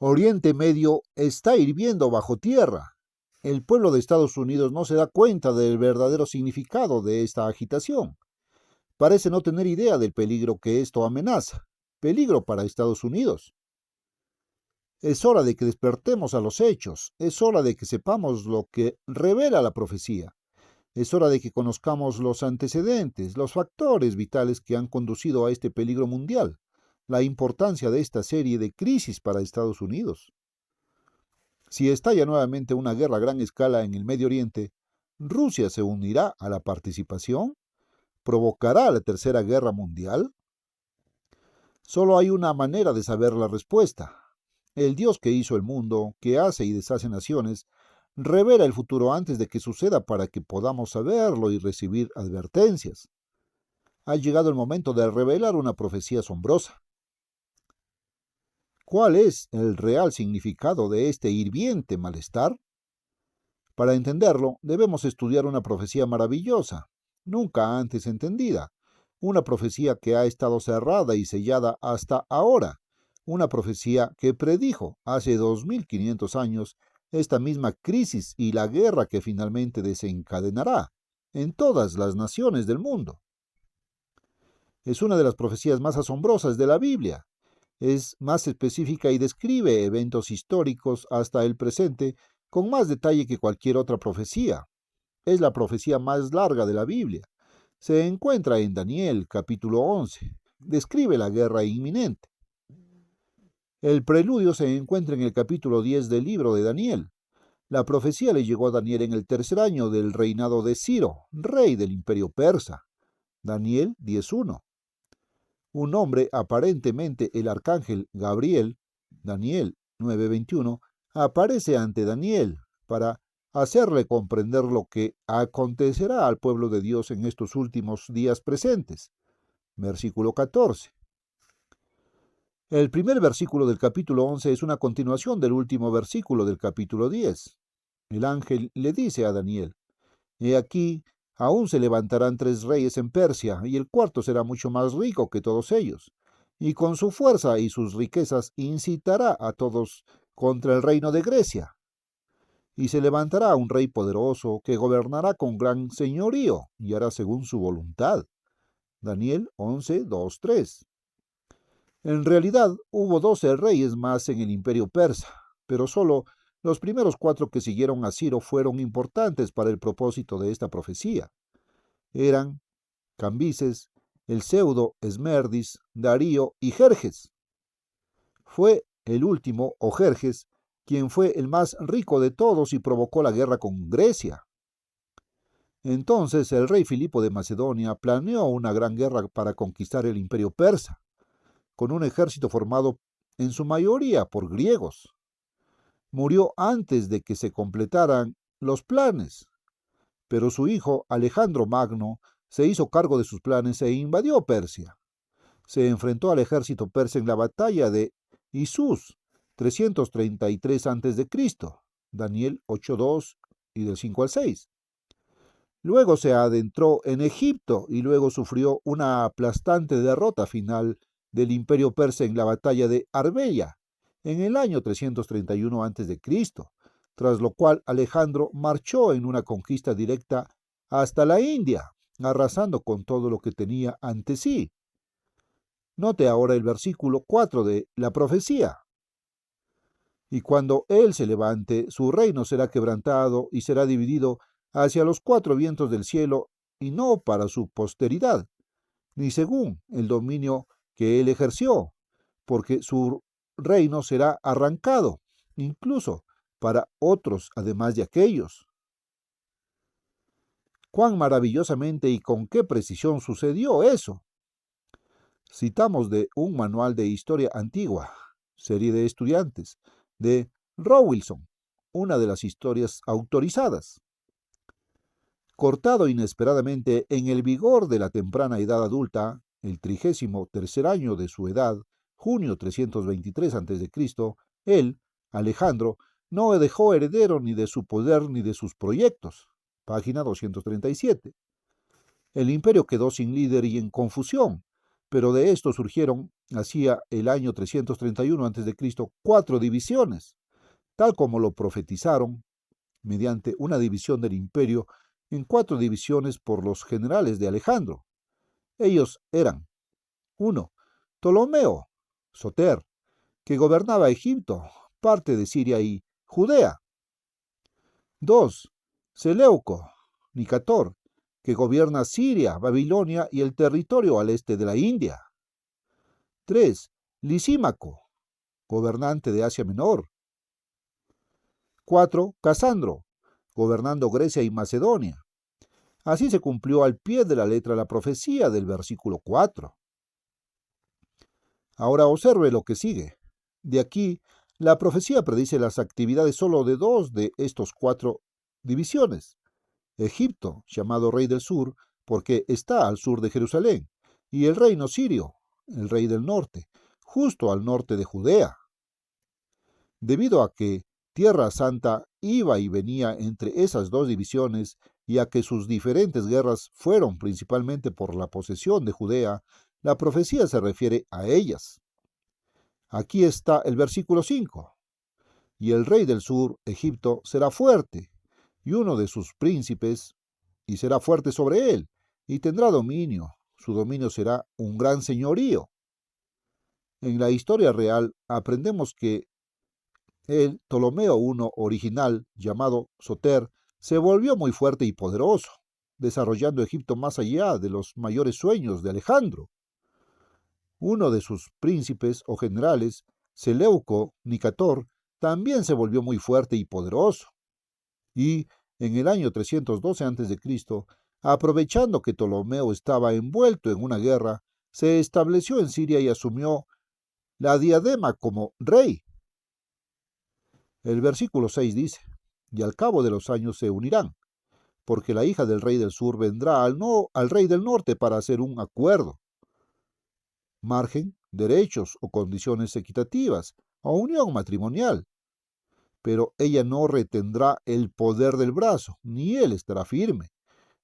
Oriente Medio está hirviendo bajo tierra. El pueblo de Estados Unidos no se da cuenta del verdadero significado de esta agitación. Parece no tener idea del peligro que esto amenaza. Peligro para Estados Unidos. Es hora de que despertemos a los hechos. Es hora de que sepamos lo que revela la profecía. Es hora de que conozcamos los antecedentes, los factores vitales que han conducido a este peligro mundial, la importancia de esta serie de crisis para Estados Unidos. Si estalla nuevamente una guerra a gran escala en el Medio Oriente, ¿Rusia se unirá a la participación? ¿Provocará la Tercera Guerra Mundial? Solo hay una manera de saber la respuesta. El Dios que hizo el mundo, que hace y deshace naciones, revela el futuro antes de que suceda para que podamos saberlo y recibir advertencias. Ha llegado el momento de revelar una profecía asombrosa. ¿Cuál es el real significado de este hirviente malestar? Para entenderlo, debemos estudiar una profecía maravillosa, nunca antes entendida, una profecía que ha estado cerrada y sellada hasta ahora, una profecía que predijo hace 2500 años esta misma crisis y la guerra que finalmente desencadenará en todas las naciones del mundo. Es una de las profecías más asombrosas de la Biblia. Es más específica y describe eventos históricos hasta el presente con más detalle que cualquier otra profecía. Es la profecía más larga de la Biblia. Se encuentra en Daniel, capítulo 11. Describe la guerra inminente. El preludio se encuentra en el capítulo 10 del libro de Daniel. La profecía le llegó a Daniel en el tercer año del reinado de Ciro, rey del imperio persa. Daniel 10:1. Un hombre, aparentemente el arcángel Gabriel, Daniel 9:21, aparece ante Daniel para hacerle comprender lo que acontecerá al pueblo de Dios en estos últimos días presentes. Versículo 14. El primer versículo del capítulo 11 es una continuación del último versículo del capítulo 10. El ángel le dice a Daniel: He aquí, aún se levantarán 3 reyes en Persia, y el cuarto será mucho más rico que todos ellos, y con su fuerza y sus riquezas incitará a todos contra el reino de Grecia. Y se levantará un rey poderoso que gobernará con gran señorío y hará según su voluntad. Daniel 11, 2, 3. En realidad hubo 12 reyes más en el imperio persa, pero solo los primeros 4 que siguieron a Ciro fueron importantes para el propósito de esta profecía. Eran Cambises, el Pseudo, Esmerdis, Darío y Jerjes. Fue el último, o Jerjes, quien fue el más rico de todos y provocó la guerra con Grecia. Entonces el rey Filipo de Macedonia planeó una gran guerra para conquistar el imperio persa, con un ejército formado en su mayoría por griegos. Murió antes de que se completaran los planes, pero su hijo Alejandro Magno se hizo cargo de sus planes e invadió Persia. Se enfrentó al ejército persa en la batalla de Isús, 333 a.C., Daniel 8:2 y del 5 al 6. Luego se adentró en Egipto y luego sufrió una aplastante derrota final del imperio persa en la batalla de Arbella, en el año 331 a.C., tras lo cual Alejandro marchó en una conquista directa hasta la India, arrasando con todo lo que tenía ante sí. Note ahora el versículo 4 de la profecía. Y cuando él se levante, su reino será quebrantado y será dividido hacia los 4 vientos del cielo, y no para su posteridad, ni según el dominio que él ejerció, porque su reino será arrancado, incluso para otros además de aquellos. Cuán maravillosamente y con qué precisión sucedió eso. Citamos de un manual de historia antigua, serie de estudiantes, de Rowilson, una de las historias autorizadas. Cortado inesperadamente en el vigor de la temprana edad adulta, el 33º año de su edad, junio 323 a.C., él, Alejandro, no dejó heredero ni de su poder ni de sus proyectos. Página 237. El imperio quedó sin líder y en confusión. pero de esto surgieron, hacia el año 331 a.C., 4 divisiones, tal como lo profetizaron mediante una división del imperio en 4 divisiones por los generales de Alejandro. Ellos eran: 1. Ptolomeo, Soter, que gobernaba Egipto, parte de Siria y Judea. 2. Seleuco, Nicator, que gobierna Siria, Babilonia y el territorio al este de la India. 3. Lisímaco, gobernante de Asia Menor. 4. Casandro, gobernando Grecia y Macedonia. Así se cumplió al pie de la letra la profecía del versículo 4. Ahora observe lo que sigue. De aquí, la profecía predice las actividades solo de 2 de estos 4 divisiones. Egipto, llamado rey del sur, porque está al sur de Jerusalén, y el reino sirio, el rey del norte, justo al norte de Judea. Debido a que Tierra Santa iba y venía entre esas 2 divisiones, y a que sus diferentes guerras fueron principalmente por la posesión de Judea, la profecía se refiere a ellas. Aquí está el versículo 5. Y el rey del sur, Egipto, será fuerte, y uno de sus príncipes, y será fuerte sobre él, y tendrá dominio. Su dominio será un gran señorío. En la historia real aprendemos que el Ptolomeo I original, llamado Soter, se volvió muy fuerte y poderoso, desarrollando Egipto más allá de los mayores sueños de Alejandro. Uno de sus príncipes o generales, Seleuco Nicator, también se volvió muy fuerte y poderoso. Y en el año 312 a.C., aprovechando que Ptolomeo estaba envuelto en una guerra, se estableció en Siria y asumió la diadema como rey. El versículo 6 dice: y al cabo de los años se unirán, porque la hija del rey del sur vendrá al rey del norte para hacer un acuerdo, margen, derechos o condiciones equitativas, o unión matrimonial. Pero ella no retendrá el poder del brazo, ni él estará firme,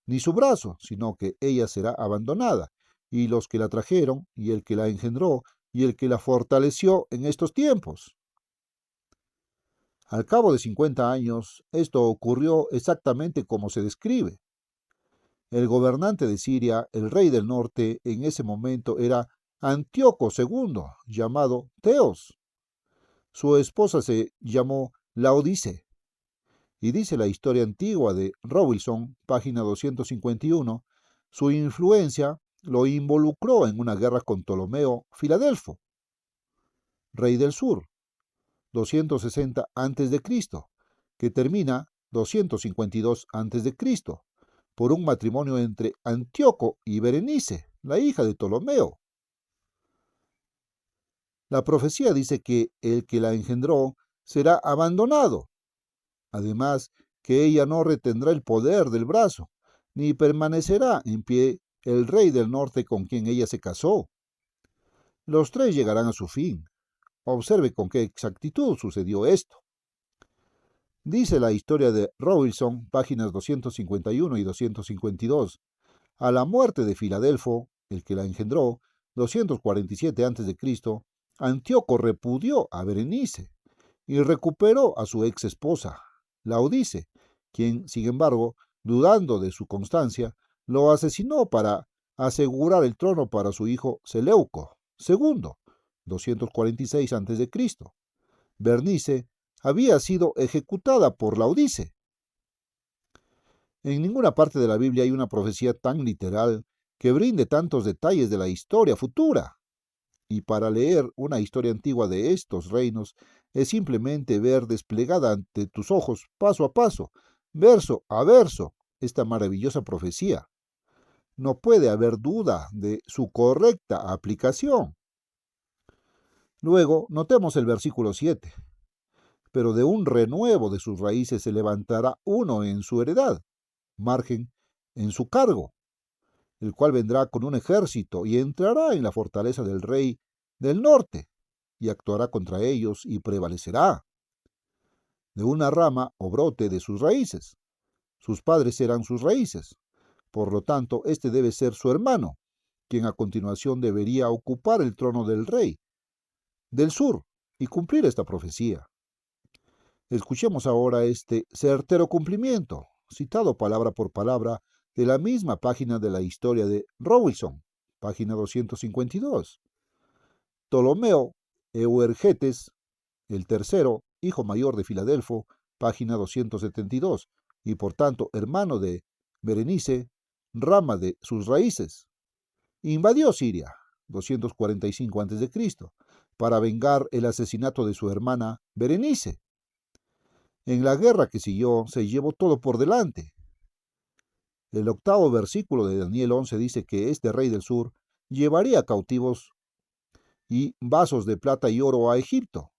ni su brazo, sino que ella será abandonada, y los que la trajeron, y el que la engendró, y el que la fortaleció en estos tiempos. Al cabo de 50 años, esto ocurrió exactamente como se describe. El gobernante de Siria, el rey del norte, en ese momento era Antíoco II, llamado Teos. Su esposa se llamó Laodice. Y dice la historia antigua de Robinson, página 251, su influencia lo involucró en una guerra con Ptolomeo Filadelfo, rey del sur, 260 a.C., que termina 252 a.C., por un matrimonio entre Antíoco y Berenice, la hija de Ptolomeo. La profecía dice que el que la engendró será abandonado. Además, que ella no retendrá el poder del brazo, ni permanecerá en pie el rey del norte con quien ella se casó. Los 3 llegarán a su fin. Observe con qué exactitud sucedió esto. Dice la historia de Robinson, páginas 251 y 252. A la muerte de Filadelfo, el que la engendró, 247 a.C., Antíoco repudió a Berenice y recuperó a su ex esposa, Laodice, quien, sin embargo, dudando de su constancia, lo asesinó para asegurar el trono para su hijo Seleuco II, 246 a.C. Bernice había sido ejecutada por Laodice. En ninguna parte de la Biblia hay una profecía tan literal que brinde tantos detalles de la historia futura. Y para leer una historia antigua de estos reinos es simplemente ver desplegada ante tus ojos, paso a paso, verso a verso, esta maravillosa profecía. No puede haber duda de su correcta aplicación. Luego, notemos el versículo 7. Pero de un renuevo de sus raíces se levantará uno en su heredad, margen en su cargo, el cual vendrá con un ejército y entrará en la fortaleza del rey del norte, y actuará contra ellos y prevalecerá. De una rama o brote de sus raíces. Sus padres serán sus raíces. Por lo tanto, este debe ser su hermano. quien a continuación debería ocupar el trono del rey del sur y cumplir esta profecía. Escuchemos ahora este certero cumplimiento, citado palabra por palabra de la misma página de la historia de Robinson, página 252. Ptolomeo Euergetes, el tercero, hijo mayor de Filadelfo, página 272, y por tanto hermano de Berenice, rama de sus raíces, invadió Siria, 245 a.C., para vengar el asesinato de su hermana Berenice. En la guerra que siguió se llevó todo por delante. El 8º versículo de Daniel 11 dice que este rey del sur llevaría cautivos y vasos de plata y oro a Egipto,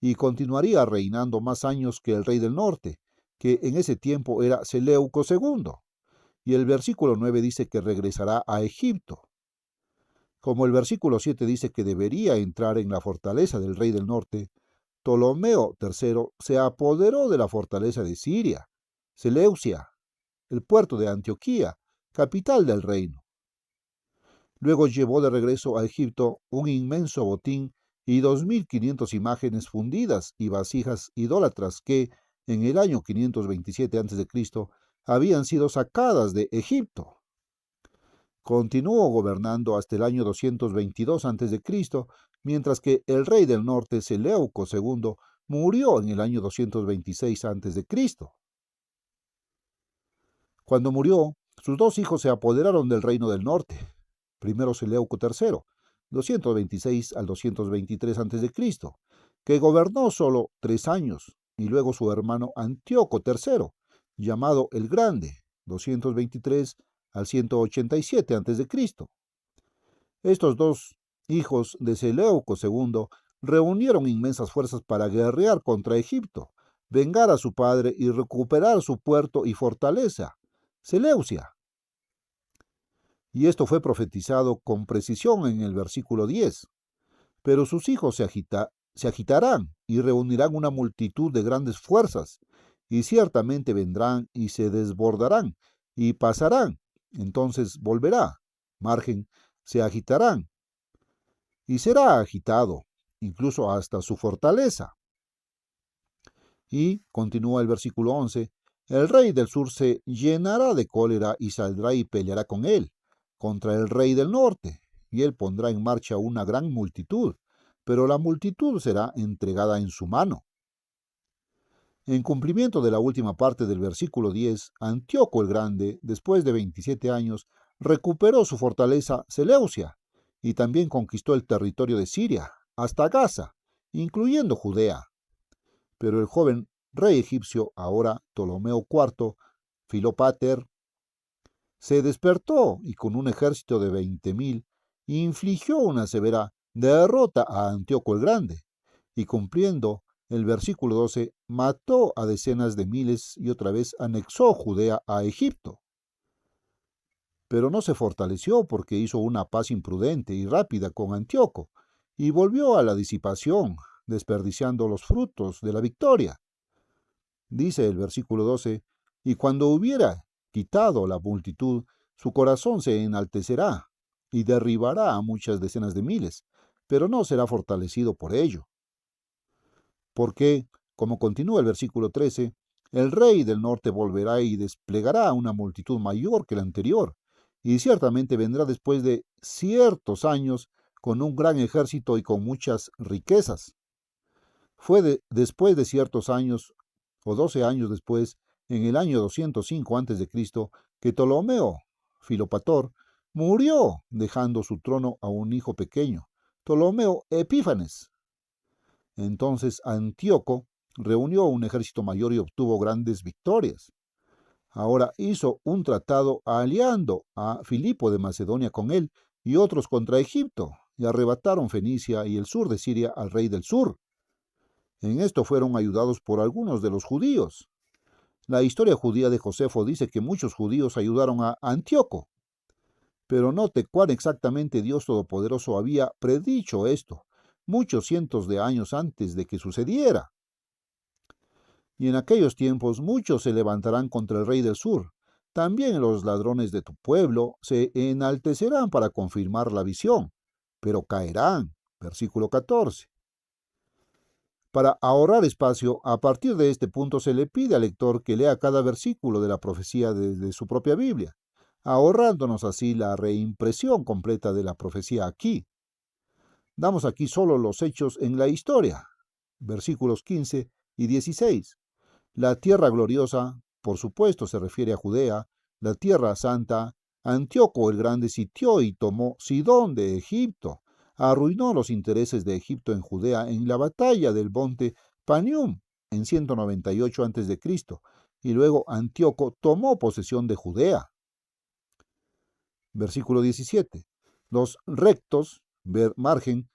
y continuaría reinando más años que el rey del norte, que en ese tiempo era Seleuco II. Y el versículo 9 dice que regresará a Egipto. Como el versículo 7 dice que debería entrar en la fortaleza del rey del norte, Ptolomeo III se apoderó de la fortaleza de Siria, Seleucia, el puerto de Antioquía, capital del reino. Luego llevó de regreso a Egipto un inmenso botín y 2.500 imágenes fundidas y vasijas idólatras que, en el año 527 a.C., habían sido sacadas de Egipto. Continuó gobernando hasta el año 222 a.C., mientras que el rey del norte, Seleuco II, murió en el año 226 a.C. Cuando murió, sus dos hijos se apoderaron del reino del norte. Primero Seleuco III, 226 al 223 a.C., que gobernó solo 3 años, y luego su hermano Antíoco III, llamado el Grande, 223 al 187 a.C. Estos dos hijos de Seleuco II reunieron inmensas fuerzas para guerrear contra Egipto, vengar a su padre y recuperar su puerto y fortaleza, Seleucia. Y esto fue profetizado con precisión en el versículo 10. Pero sus hijos se agitarán y reunirán una multitud de grandes fuerzas, y ciertamente vendrán y se desbordarán, y pasarán, entonces volverá, margen, se agitarán, y será agitado, incluso hasta su fortaleza. Y, continúa el versículo 11, el rey del sur se llenará de cólera y saldrá y peleará con él, contra el rey del norte, y él pondrá en marcha una gran multitud, pero la multitud será entregada en su mano. En cumplimiento de la última parte del versículo 10, Antíoco el Grande, después de 27 años, recuperó su fortaleza Seleucia y también conquistó el territorio de Siria, hasta Gaza, incluyendo Judea. Pero el joven rey egipcio, ahora Ptolomeo IV, Filopater, se despertó y con un ejército de 20.000 infligió una severa derrota a Antíoco el Grande, y cumpliendo el versículo 12, mató a decenas de miles y otra vez anexó Judea a Egipto. Pero no se fortaleció porque hizo una paz imprudente y rápida con Antíoco, y volvió a la disipación, desperdiciando los frutos de la victoria. Dice el versículo 12, y cuando hubiera quitado la multitud, su corazón se enaltecerá y derribará a muchas decenas de miles, pero no será fortalecido por ello. Porque, como continúa el versículo 13, el rey del norte volverá y desplegará una multitud mayor que la anterior, y ciertamente vendrá después de ciertos años con un gran ejército y con muchas riquezas. Fue después de ciertos años, o 12 años después, en el año 205 a.C., que Ptolomeo, Filopator, murió, dejando su trono a un hijo pequeño, Ptolomeo Epífanes. Entonces Antíoco reunió un ejército mayor y obtuvo grandes victorias. Ahora hizo un tratado aliando a Filipo de Macedonia con él y otros contra Egipto, y arrebataron Fenicia y el sur de Siria al rey del sur. En esto fueron ayudados por algunos de los judíos. La historia judía de Josefo dice que muchos judíos ayudaron a Antíoco. Pero note cuán exactamente Dios Todopoderoso había predicho esto, muchos cientos de años antes de que sucediera. Y en aquellos tiempos muchos se levantarán contra el rey del sur, También los ladrones de tu pueblo se enaltecerán para confirmar la visión, pero caerán. Versículo 14. Para ahorrar espacio, a partir de este punto se le pide al lector que lea cada versículo de la profecía desde su propia Biblia, ahorrándonos así la reimpresión completa de la profecía aquí. Damos aquí solo los hechos en la historia, versículos 15 y 16. La tierra gloriosa, por supuesto, se refiere a Judea, la tierra santa. Antíoco el Grande sitió y tomó Sidón de Egipto, arruinó los intereses de Egipto en Judea en la batalla del monte Panium en 198 a.C., y luego Antíoco tomó posesión de Judea. Versículo 17. Los rectos, ver margen,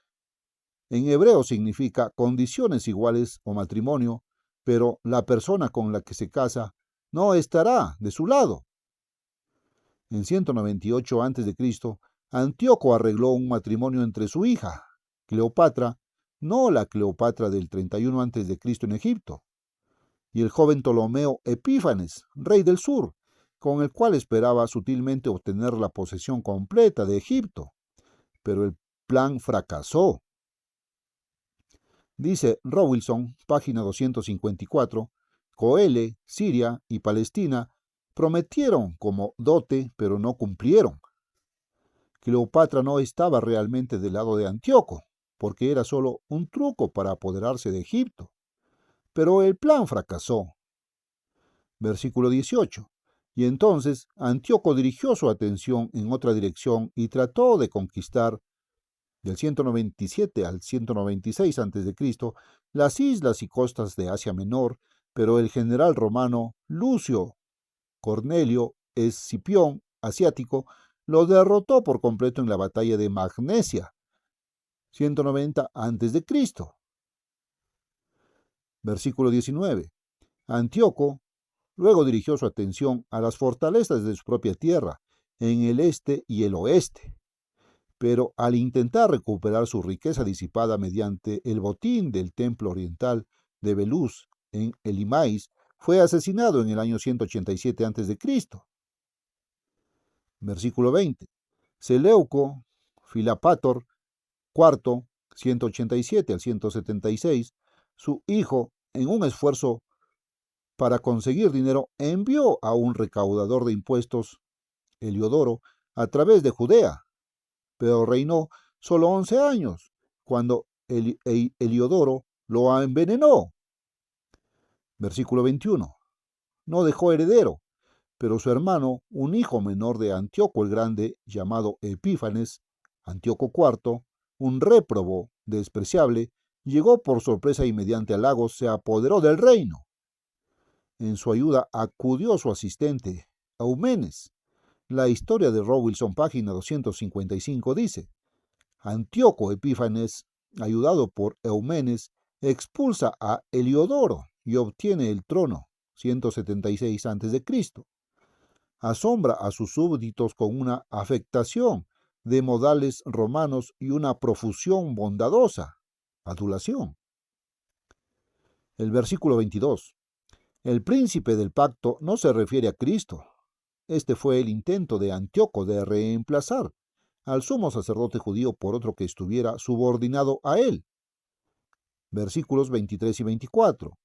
en hebreo significa condiciones iguales o matrimonio, pero la persona con la que se casa no estará de su lado. En 198 a.C., Antíoco arregló un matrimonio entre su hija, Cleopatra, no la Cleopatra del 31 a.C. en Egipto, y el joven Ptolomeo Epífanes, rey del sur, con el cual esperaba sutilmente obtener la posesión completa de Egipto. Pero el plan fracasó. Dice Rowilson, página 254, Coele, Siria y Palestina prometieron como dote, pero no cumplieron. Cleopatra no estaba realmente del lado de Antíoco, porque era solo un truco para apoderarse de Egipto. Pero el plan fracasó. Versículo 18. Y entonces Antíoco dirigió su atención en otra dirección y trató de conquistar, del 197 al 196 a.C., las islas y costas de Asia Menor, pero el general romano Lucio Cornelio Escipión, asiático, lo derrotó por completo en la batalla de Magnesia, 190 a.C. Versículo 19. Antíoco luego dirigió su atención a las fortalezas de su propia tierra, en el este y el oeste. Pero al intentar recuperar su riqueza disipada mediante el botín del templo oriental de Belus en Elimáis, fue asesinado en el año 187 a.C. Versículo 20. Seleuco Filapator IV, 187 al 176, su hijo, en un esfuerzo para conseguir dinero, envió a un recaudador de impuestos, Heliodoro, a través de Judea, pero reinó solo 11 años, cuando Heliodoro lo envenenó. Versículo 21. No dejó heredero, pero su hermano, un hijo menor de Antíoco el Grande, llamado Epífanes, Antíoco IV, un réprobo despreciable, llegó por sorpresa y mediante halagos se apoderó del reino. En su ayuda acudió su asistente, Eumenes. La historia de Rowilson, página 255, dice: Antíoco Epífanes, ayudado por Eumenes, expulsa a Heliodoro y obtiene el trono, 176 a.C. Asombra a sus súbditos con una afectación de modales romanos y una profusión bondadosa, adulación. El versículo 22. El príncipe del pacto no se refiere a Cristo. Este fue el intento de Antíoco de reemplazar al sumo sacerdote judío por otro que estuviera subordinado a él. Versículos 23 y 24.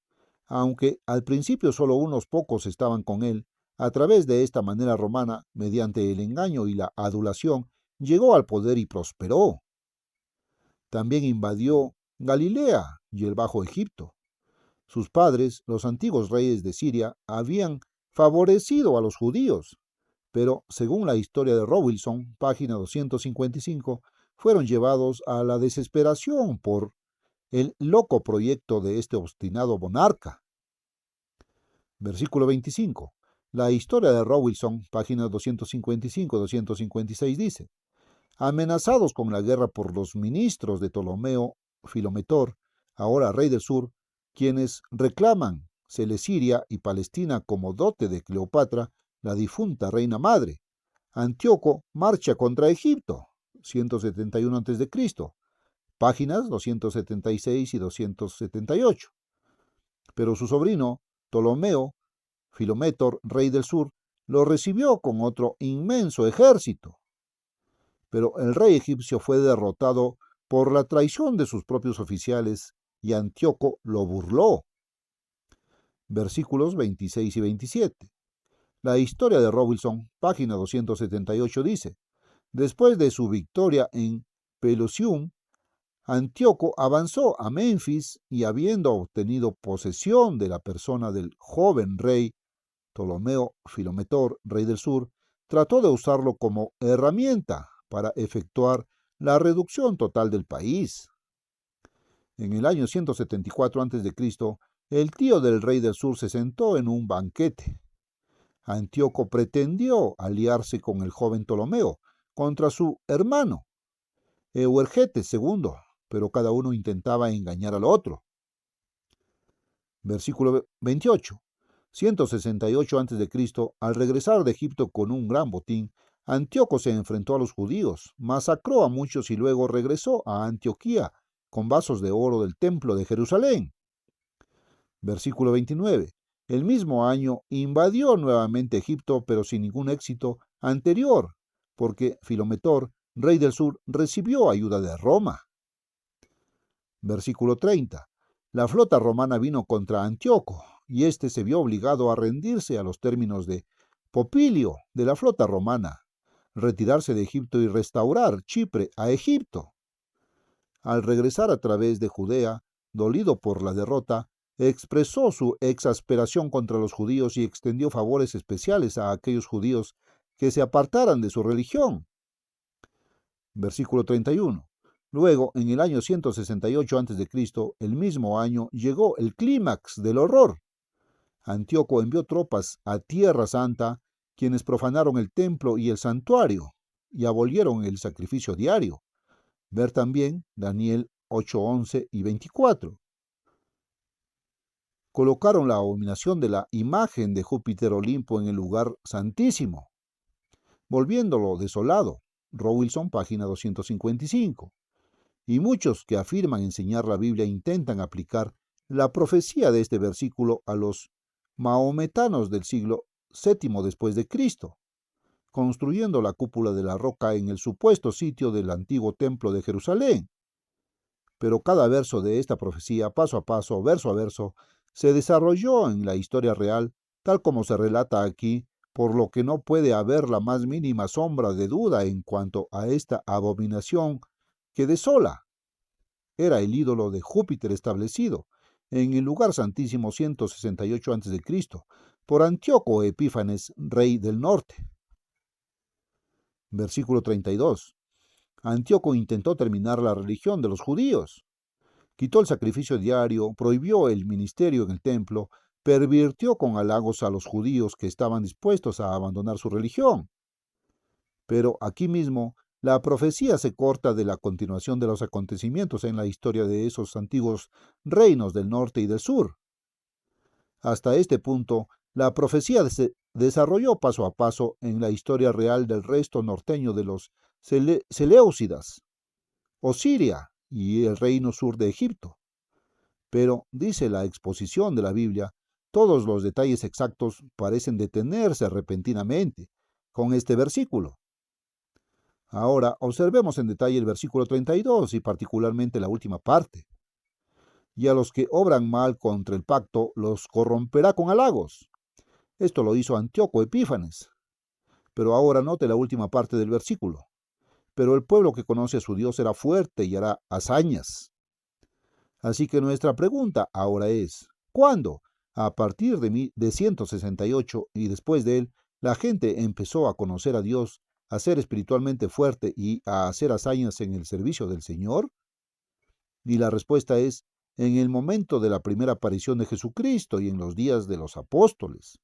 Aunque al principio solo unos pocos estaban con él, a través de esta manera romana, mediante el engaño y la adulación, llegó al poder y prosperó. También invadió Galilea y el Bajo Egipto. Sus padres, los antiguos reyes de Siria, habían favorecido a los judíos, pero según la historia de Rowilson, página 255, fueron llevados a la desesperación por el loco proyecto de este obstinado monarca. Versículo 25. La historia de Rowilson, páginas 255-256, dice: amenazados con la guerra por los ministros de Ptolomeo Filometor, ahora rey del sur, quienes reclaman Celesiria y Palestina como dote de Cleopatra, la difunta reina madre, Antíoco marcha contra Egipto, 171 a.C., páginas 276 y 278. Pero su sobrino, Ptolomeo Filometor, rey del sur, lo recibió con otro inmenso ejército. Pero el rey egipcio fue derrotado por la traición de sus propios oficiales y Antíoco lo burló. Versículos 26 y 27. La historia de Robinson, página 278, dice: después de su victoria en Pelusium, Antíoco avanzó a Menfis y, habiendo obtenido posesión de la persona del joven rey Ptolomeo Filometor, rey del sur, trató de usarlo como herramienta para efectuar la reducción total del país. En el año 174 a.C., el tío del rey del sur se sentó en un banquete. Antíoco pretendió aliarse con el joven Ptolomeo contra su hermano, Euergetes II, pero cada uno intentaba engañar al otro. Versículo 28. 168 a.C., al regresar de Egipto con un gran botín, Antíoco se enfrentó a los judíos, masacró a muchos y luego regresó a Antioquía con vasos de oro del templo de Jerusalén. Versículo 29. El mismo año invadió nuevamente Egipto, pero sin ningún éxito anterior, porque Filometor, rey del sur, recibió ayuda de Roma. Versículo 30. La flota romana vino contra Antíoco, y éste se vio obligado a rendirse a los términos de Popilio de la flota romana, retirarse de Egipto y restaurar Chipre a Egipto. Al regresar a través de Judea, dolido por la derrota, expresó su exasperación contra los judíos y extendió favores especiales a aquellos judíos que se apartaran de su religión. Versículo 31. Luego, en el año 168 a.C., el mismo año, llegó el clímax del horror. Antíoco envió tropas a Tierra Santa, quienes profanaron el templo y el santuario, y abolieron el sacrificio diario. Ver también Daniel 8:11 y 24. Colocaron la abominación de la imagen de Júpiter Olimpo en el lugar santísimo, volviéndolo desolado. Robinson, página 255. Y muchos que afirman enseñar la Biblia intentan aplicar la profecía de este versículo a los mahometanos del siglo VII después de Cristo, construyendo la cúpula de la roca en el supuesto sitio del antiguo templo de Jerusalén. Pero cada verso de esta profecía, paso a paso, verso a verso, se desarrolló en la historia real, tal como se relata aquí, por lo que no puede haber la más mínima sombra de duda en cuanto a esta abominación que desola. Era el ídolo de Júpiter establecido en el lugar santísimo 168 a.C. por Antíoco Epífanes, rey del norte. Versículo 32. Antíoco intentó terminar la religión de los judíos. Quitó el sacrificio diario, prohibió el ministerio en el templo, pervirtió con halagos a los judíos que estaban dispuestos a abandonar su religión. Pero aquí mismo, la profecía se corta de la continuación de los acontecimientos en la historia de esos antiguos reinos del norte y del sur. Hasta este punto, la profecía se desarrolló paso a paso en la historia real del resto norteño de los Seleucidas, Osiria y el reino sur de Egipto. Pero, dice la exposición de la Biblia, todos los detalles exactos parecen detenerse repentinamente con este versículo. Ahora, observemos en detalle el versículo 32 y particularmente la última parte. Y a los que obran mal contra el pacto los corromperá con halagos. Esto lo hizo Antíoco Epífanes. Pero ahora note la última parte del versículo. Pero el pueblo que conoce a su Dios será fuerte y hará hazañas. Así que nuestra pregunta ahora es, ¿cuándo? A partir de 168 y después de él, la gente empezó a conocer a Dios, a ser espiritualmente fuerte y a hacer hazañas en el servicio del Señor. Y la respuesta es, en el momento de la primera aparición de Jesucristo y en los días de los apóstoles.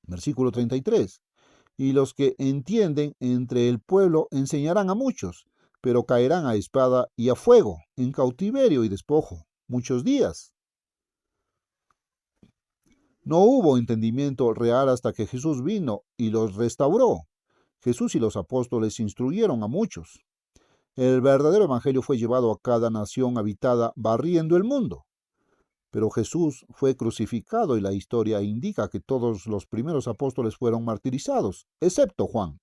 Versículo 33. Y los que entienden entre el pueblo enseñarán a muchos, pero caerán a espada y a fuego, en cautiverio y despojo, muchos días. No hubo entendimiento real hasta que Jesús vino y los restauró. Jesús y los apóstoles instruyeron a muchos. El verdadero evangelio fue llevado a cada nación habitada, barriendo el mundo. Pero Jesús fue crucificado y la historia indica que todos los primeros apóstoles fueron martirizados, excepto Juan.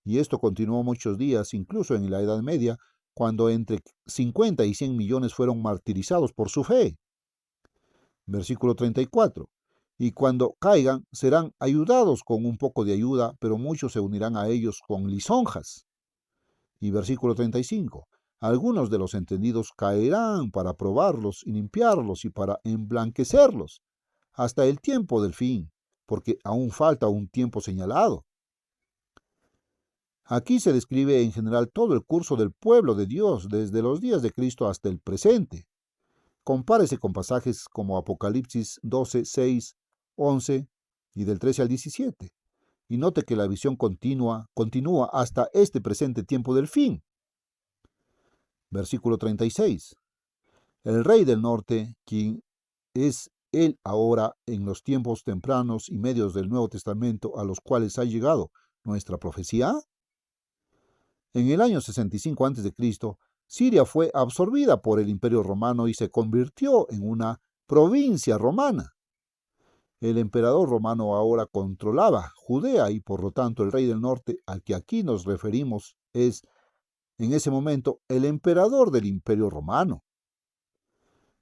Y esto continuó muchos días, incluso en la Edad Media, cuando entre 50 y 100 millones fueron martirizados por su fe. Versículo 34. Y cuando caigan, serán ayudados con un poco de ayuda, pero muchos se unirán a ellos con lisonjas. Y versículo 35. Algunos de los entendidos caerán para probarlos y limpiarlos y para emblanquecerlos, hasta el tiempo del fin, porque aún falta un tiempo señalado. Aquí se describe en general todo el curso del pueblo de Dios, desde los días de Cristo hasta el presente. Compárese con pasajes como Apocalipsis 12, 6, 11 y del 13 al 17. Y note que la visión continúa hasta este presente tiempo del fin. Versículo 36. El rey del norte, quien es él ahora en los tiempos tempranos y medios del Nuevo Testamento a los cuales ha llegado nuestra profecía. En el año 65 a.C., Siria fue absorbida por el Imperio Romano y se convirtió en una provincia romana. El emperador romano ahora controlaba Judea y por lo tanto el rey del norte al que aquí nos referimos es, en ese momento, el emperador del Imperio Romano.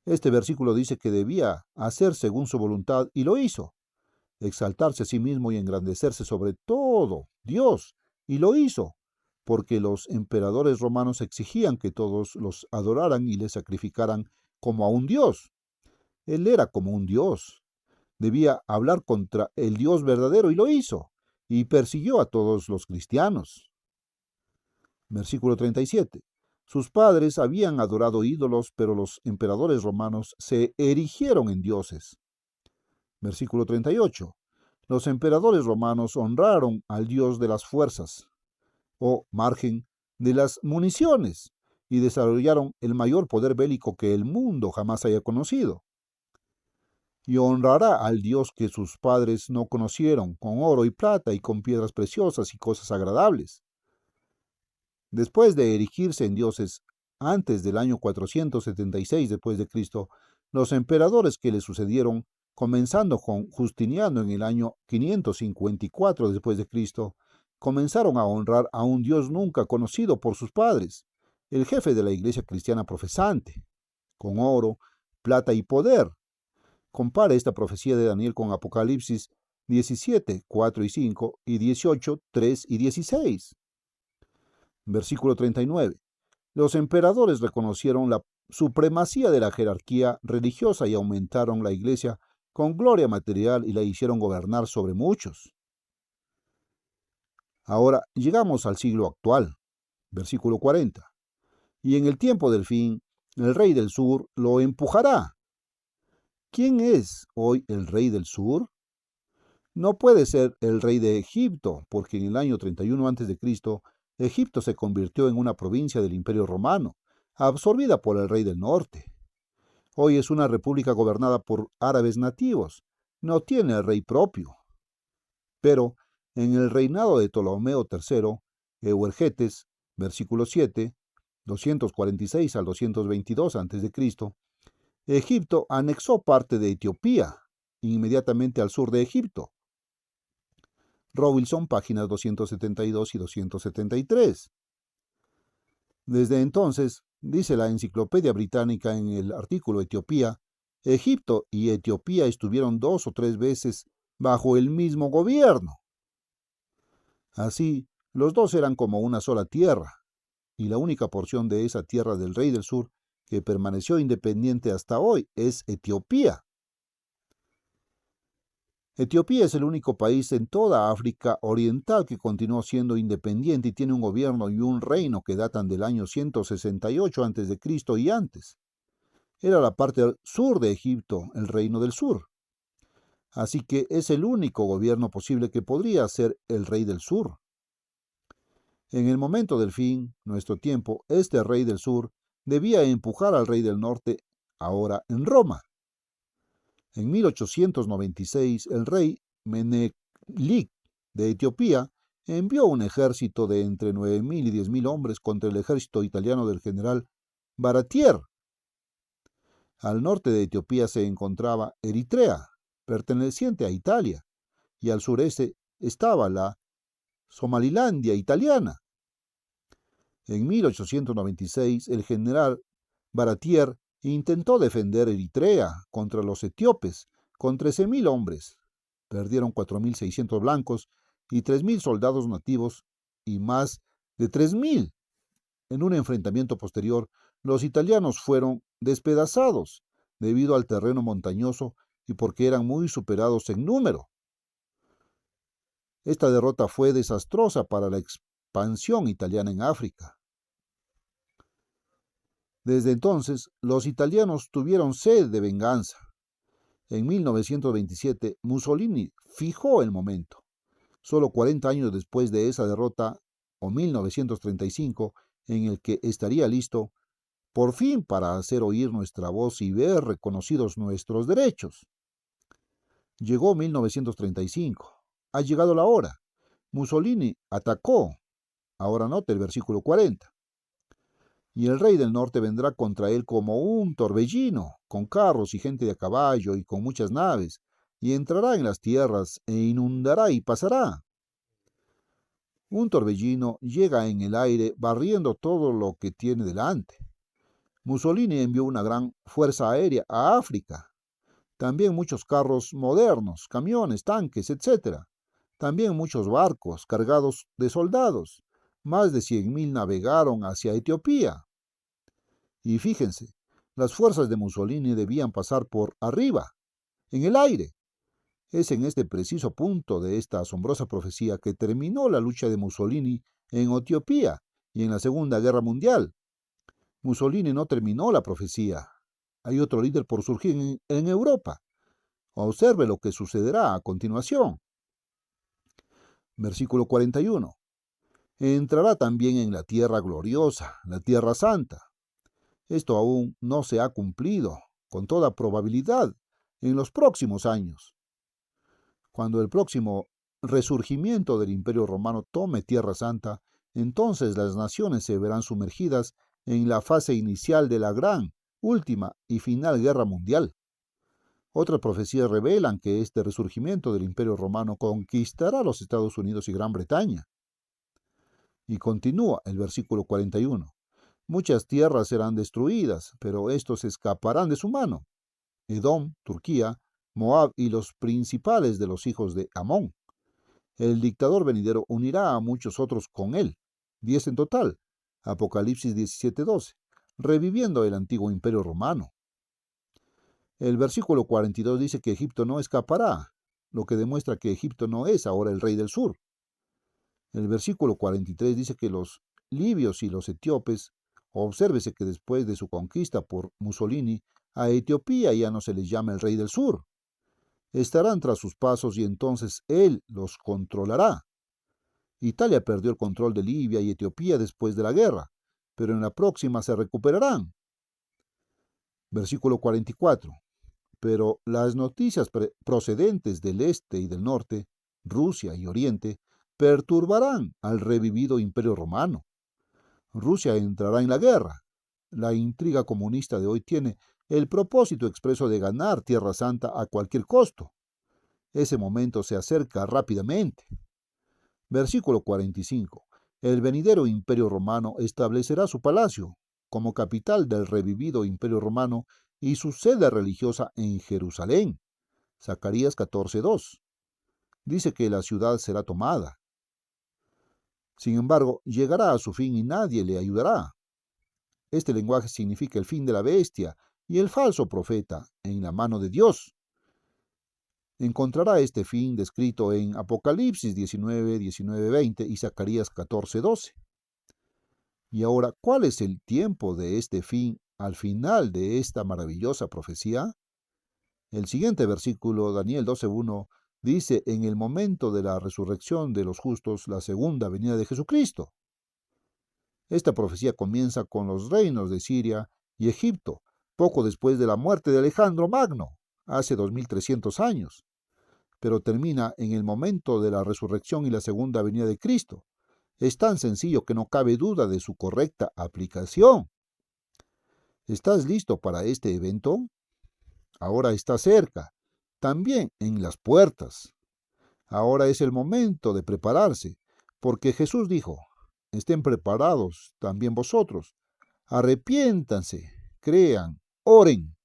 Este versículo dice que debía hacer según su voluntad y lo hizo, exaltarse a sí mismo y engrandecerse sobre todo Dios, y lo hizo, porque los emperadores romanos exigían que todos los adoraran y le sacrificaran como a un dios. Él era como un dios. Debía hablar contra el Dios verdadero y lo hizo, y persiguió a todos los cristianos. Versículo 37. Sus padres habían adorado ídolos, pero los emperadores romanos se erigieron en dioses. Versículo 38. Los emperadores romanos honraron al Dios de las fuerzas, o margen de las municiones, y desarrollaron el mayor poder bélico que el mundo jamás haya conocido. Y honrará al Dios que sus padres no conocieron, con oro y plata y con piedras preciosas y cosas agradables. Después de erigirse en dioses antes del año 476 después de Cristo, los emperadores que le sucedieron, comenzando con Justiniano en el año 554 después de Cristo, comenzaron a honrar a un Dios nunca conocido por sus padres, el jefe de la iglesia cristiana profesante, con oro, plata y poder. Compare esta profecía de Daniel con Apocalipsis 17, 4 y 5 y 18, 3 y 16. Versículo 39. Los emperadores reconocieron la supremacía de la jerarquía religiosa y aumentaron la iglesia con gloria material y la hicieron gobernar sobre muchos. Ahora llegamos al siglo actual. Versículo 40. Y en el tiempo del fin, el rey del sur lo empujará. ¿Quién es hoy el rey del sur? No puede ser el rey de Egipto, porque en el año 31 a.C., Egipto se convirtió en una provincia del Imperio Romano, absorbida por el rey del norte. Hoy es una república gobernada por árabes nativos. No tiene rey propio. Pero en el reinado de Ptolomeo III, Euergetes, versículo 7, 246 al 222 a.C., Egipto anexó parte de Etiopía, inmediatamente al sur de Egipto. Robinson, páginas 272 y 273. Desde entonces, dice la Enciclopedia Británica en el artículo Etiopía, Egipto y Etiopía estuvieron 2 o 3 veces bajo el mismo gobierno. Así, los dos eran como una sola tierra, y la única porción de esa tierra del rey del sur que permaneció independiente hasta hoy es Etiopía. Etiopía es el único país en toda África Oriental que continuó siendo independiente y tiene un gobierno y un reino que datan del año 168 a.C. y antes. Era la parte sur de Egipto, el reino del sur. Así que es el único gobierno posible que podría ser el rey del sur. En el momento del fin, nuestro tiempo, este rey del sur debía empujar al rey del norte, ahora en Roma. En 1896, el rey Menelik de Etiopía envió un ejército de entre 9.000 y 10.000 hombres contra el ejército italiano del general Baratier. Al norte de Etiopía se encontraba Eritrea, perteneciente a Italia, y al sureste estaba la Somalilandia italiana. En 1896, el general Baratier intentó defender Eritrea contra los etíopes con 13.000 hombres. Perdieron 4.600 blancos y 3.000 soldados nativos y más de 3.000. En un enfrentamiento posterior, los italianos fueron despedazados debido al terreno montañoso y porque eran muy superados en número. Esta derrota fue desastrosa para la expansión italiana en África. Desde entonces, los italianos tuvieron sed de venganza. En 1927, Mussolini fijó el momento. Solo 40 años después de esa derrota, o 1935, en el que estaría listo, por fin, para hacer oír nuestra voz y ver reconocidos nuestros derechos. Llegó 1935. Ha llegado la hora. Mussolini atacó. Ahora note el versículo 40. Y el rey del norte vendrá contra él como un torbellino, con carros y gente de a caballo y con muchas naves, y entrará en las tierras e inundará y pasará. Un torbellino llega en el aire barriendo todo lo que tiene delante. Mussolini envió una gran fuerza aérea a África. También muchos carros modernos, camiones, tanques, etc. También muchos barcos cargados de soldados. Más de 100.000 navegaron hacia Etiopía. Y fíjense, las fuerzas de Mussolini debían pasar por arriba, en el aire. Es en este preciso punto de esta asombrosa profecía que terminó la lucha de Mussolini en Etiopía y en la Segunda Guerra Mundial. Mussolini no terminó la profecía. Hay otro líder por surgir en Europa. Observe lo que sucederá a continuación. Versículo 41. Entrará también en la tierra gloriosa, la tierra santa. Esto aún no se ha cumplido, con toda probabilidad, en los próximos años. Cuando el próximo resurgimiento del Imperio Romano tome Tierra Santa, entonces las naciones se verán sumergidas en la fase inicial de la gran, última y final guerra mundial. Otras profecías revelan que este resurgimiento del Imperio Romano conquistará los Estados Unidos y Gran Bretaña. Y continúa el versículo 41. Muchas tierras serán destruidas, pero estos escaparán de su mano. Edom, Turquía, Moab y los principales de los hijos de Amón. El dictador venidero unirá a muchos otros con él, 10 en total, Apocalipsis 17:12, reviviendo el antiguo imperio romano. El versículo 42 dice que Egipto no escapará, lo que demuestra que Egipto no es ahora el rey del sur. El versículo 43 dice que los libios y los etíopes, obsérvese que después de su conquista por Mussolini, a Etiopía ya no se les llama el rey del sur. Estarán tras sus pasos y entonces él los controlará. Italia perdió el control de Libia y Etiopía después de la guerra, pero en la próxima se recuperarán. Versículo 44. Pero las noticias procedentes del este y del norte, Rusia y Oriente, perturbarán al revivido imperio romano. Rusia entrará en la guerra. La intriga comunista de hoy tiene el propósito expreso de ganar Tierra Santa a cualquier costo. Ese momento se acerca rápidamente. Versículo 45. El venidero imperio romano establecerá su palacio como capital del revivido imperio romano y su sede religiosa en Jerusalén. Zacarías 14:2. Dice que la ciudad será tomada. Sin embargo, llegará a su fin y nadie le ayudará. Este lenguaje significa el fin de la bestia y el falso profeta en la mano de Dios. Encontrará este fin descrito en Apocalipsis 19:20 y Zacarías 14:12. Y ahora, ¿cuál es el tiempo de este fin al final de esta maravillosa profecía? El siguiente versículo, Daniel 12:1, dice: en el momento de la resurrección de los justos, la segunda venida de Jesucristo. Esta profecía comienza con los reinos de Siria y Egipto, poco después de la muerte de Alejandro Magno, hace 2300 años, pero termina en el momento de la resurrección y la segunda venida de Cristo. Es tan sencillo que no cabe duda de su correcta aplicación. ¿Estás listo para este evento? Ahora está cerca, también en las puertas. Ahora es el momento de prepararse, porque Jesús dijo, estén preparados también vosotros, arrepiéntanse, crean, oren.